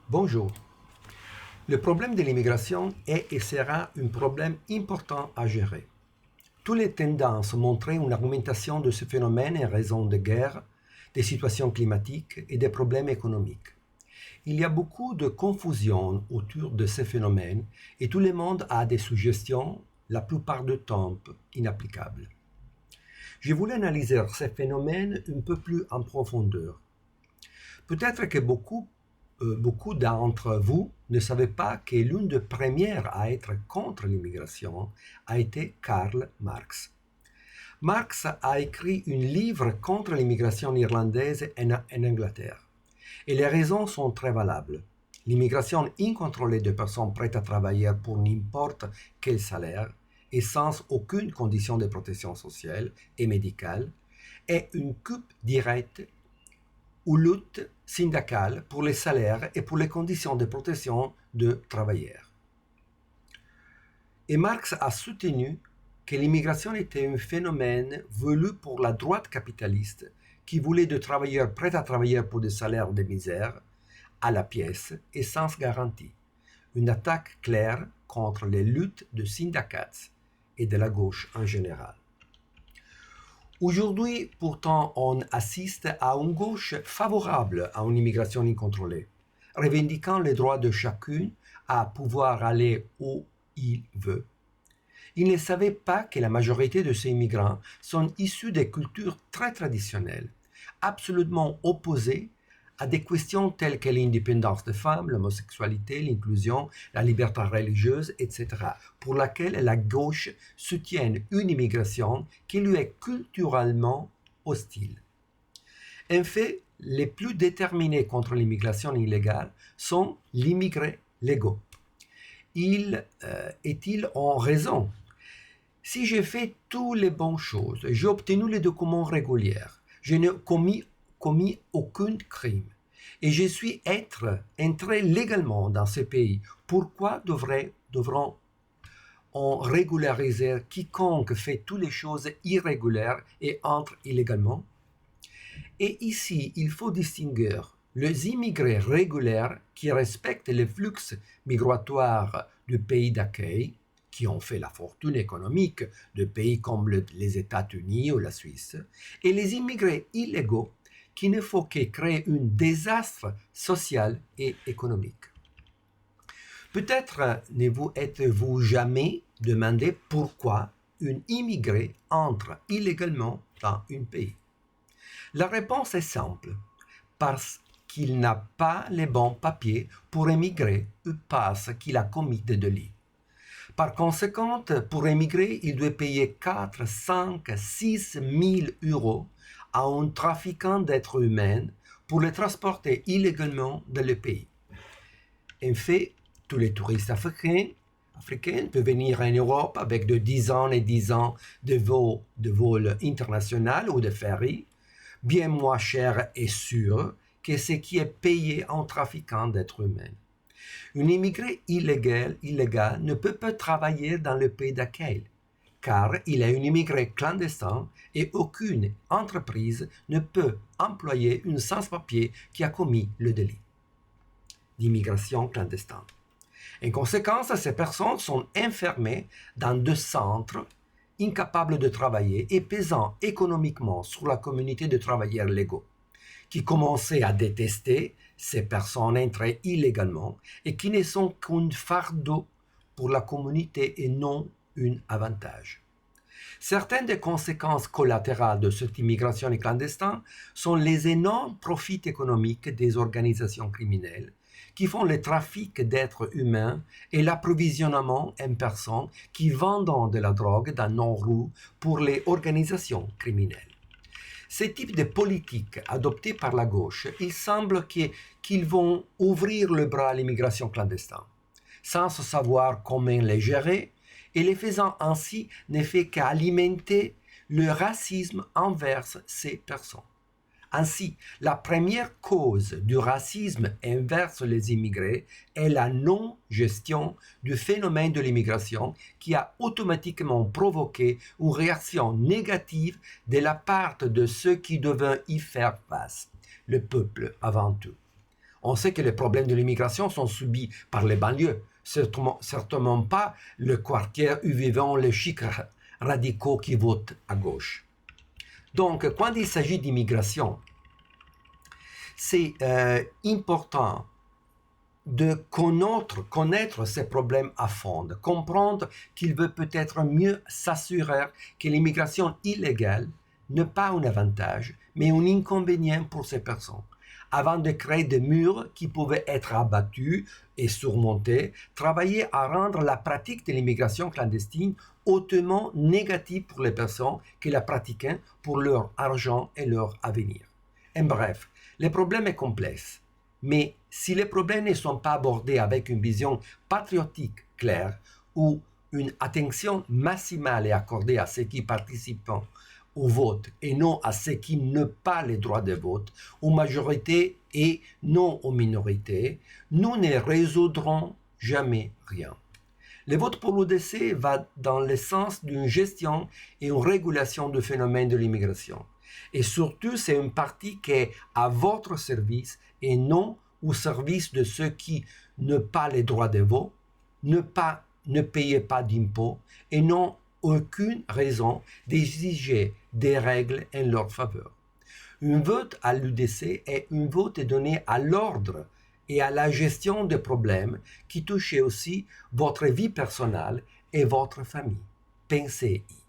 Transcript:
Bonjour. Le problème de l'immigration est et sera un problème important à gérer. Toutes les tendances montraient une augmentation de ce phénomène en raison de guerres, des situations climatiques et des problèmes économiques. Il y a beaucoup de confusion autour de ces phénomènes et tout le monde a des suggestions, la plupart du temps inapplicables. Je voulais analyser ces phénomènes un peu plus en profondeur. Peut-être que beaucoup d'entre vous ne savaient pas que l'une des premières à être contre l'immigration a été Karl Marx. Marx a écrit un livre contre l'immigration irlandaise en Angleterre. Et les raisons sont très valables. L'immigration incontrôlée de personnes prêtes à travailler pour n'importe quel salaire et sans aucune condition de protection sociale et médicale est une coupe directe ou lutte syndicale pour les salaires et pour les conditions de protection de travailleurs. Et Marx a soutenu que l'immigration était un phénomène voulu pour la droite capitaliste qui voulait de travailleurs prêts à travailler pour des salaires de misère à la pièce et sans garantie. Une attaque claire contre les luttes de syndicats et de la gauche en général. Aujourd'hui, pourtant, on assiste à une gauche favorable à une immigration incontrôlée, revendiquant le droit de chacun à pouvoir aller où il veut. Ils ne savaient pas que la majorité de ces immigrants sont issus de cultures très traditionnelles, absolument opposées à des questions telles que l'indépendance des femmes, l'homosexualité, l'inclusion, la liberté religieuse, etc., pour laquelle la gauche soutient une immigration qui lui est culturellement hostile. En fait, les plus déterminés contre l'immigration illégale sont les immigrés légaux. Est-il en raison? Si j'ai fait toutes les bonnes choses, j'ai obtenu les documents réguliers, je n'ai commis aucun crime, et je suis entré légalement dans ce pays, pourquoi devront-on régulariser quiconque fait toutes les choses irrégulières et entre illégalement? Et ici, il faut distinguer les immigrés réguliers qui respectent les flux migratoires du pays d'accueil, qui ont fait la fortune économique de pays comme les États-Unis ou la Suisse, et les immigrés illégaux qui ne font que créer un désastre social et économique. Peut-être ne vous êtes-vous jamais demandé pourquoi un immigré entre illégalement dans un pays. La réponse est simple, parce qu'il n'a pas les bons papiers pour émigrer ou parce qu'il a commis des délits. Par conséquent, pour émigrer, il doit payer 4, 5, 6 000 euros à un trafiquant d'êtres humains pour les transporter illégalement dans le pays. En fait, tous les touristes africains peuvent venir en Europe avec de 10 ans et 10 ans de vol international ou de ferry, bien moins cher et sûr que ce qui est payé en trafiquant d'êtres humains. Un immigré illégal ne peut pas travailler dans le pays d'accueil, car il est un immigré clandestin et aucune entreprise ne peut employer un sans-papier qui a commis le délit d'immigration clandestine. En conséquence, ces personnes sont enfermées dans des centres incapables de travailler et pesant économiquement sur la communauté de travailleurs légaux, qui commençaient à détester ces personnes entrées illégalement et qui ne sont qu'un fardeau pour la communauté et non un avantage. Certaines des conséquences collatérales de cette immigration clandestine sont les énormes profits économiques des organisations criminelles qui font le trafic d'êtres humains et l'approvisionnement en personnes qui vendent de la drogue dans nos rues pour les organisations criminelles. Ces types de politiques adoptées par la gauche, il semble qu'ils vont ouvrir le bras à l'immigration clandestine, sans savoir comment les gérer, et les faisant ainsi ne fait qu'alimenter le racisme envers ces personnes. Ainsi, la première cause du racisme envers les immigrés est la non-gestion du phénomène de l'immigration qui a automatiquement provoqué une réaction négative de la part de ceux qui devaient y faire face, le peuple avant tout. On sait que les problèmes de l'immigration sont subis par les banlieues, certainement pas le quartier où vivent les chics radicaux qui votent à gauche. Donc, quand il s'agit d'immigration, c'est important de connaître ces problèmes à fond, de comprendre qu'il veut peut-être mieux s'assurer que l'immigration illégale n'est pas un avantage, mais un inconvénient pour ces personnes, avant de créer des murs qui pouvaient être abattus et surmontés, travailler à rendre la pratique de l'immigration clandestine hautement négative pour les personnes qui la pratiquent pour leur argent et leur avenir. En bref, le problème est complexe. Mais si les problèmes ne sont pas abordés avec une vision patriotique claire ou une attention maximale est accordée à ceux qui participent au vote et non à ceux qui n'ont pas le droit de vote, aux majorités et non aux minorités, nous ne résoudrons jamais rien. Le vote pour l'UDC va dans le sens d'une gestion et une régulation du phénomène de l'immigration. Et surtout, c'est une partie qui est à votre service et non au service de ceux qui n'ont pas les droits de vote, ne payent pas d'impôts et n'ont aucune raison d'exiger des règles en leur faveur. Un vote à l'UDC est un vote donné à l'ordre et à la gestion des problèmes qui touchent aussi votre vie personnelle et votre famille. Pensez-y.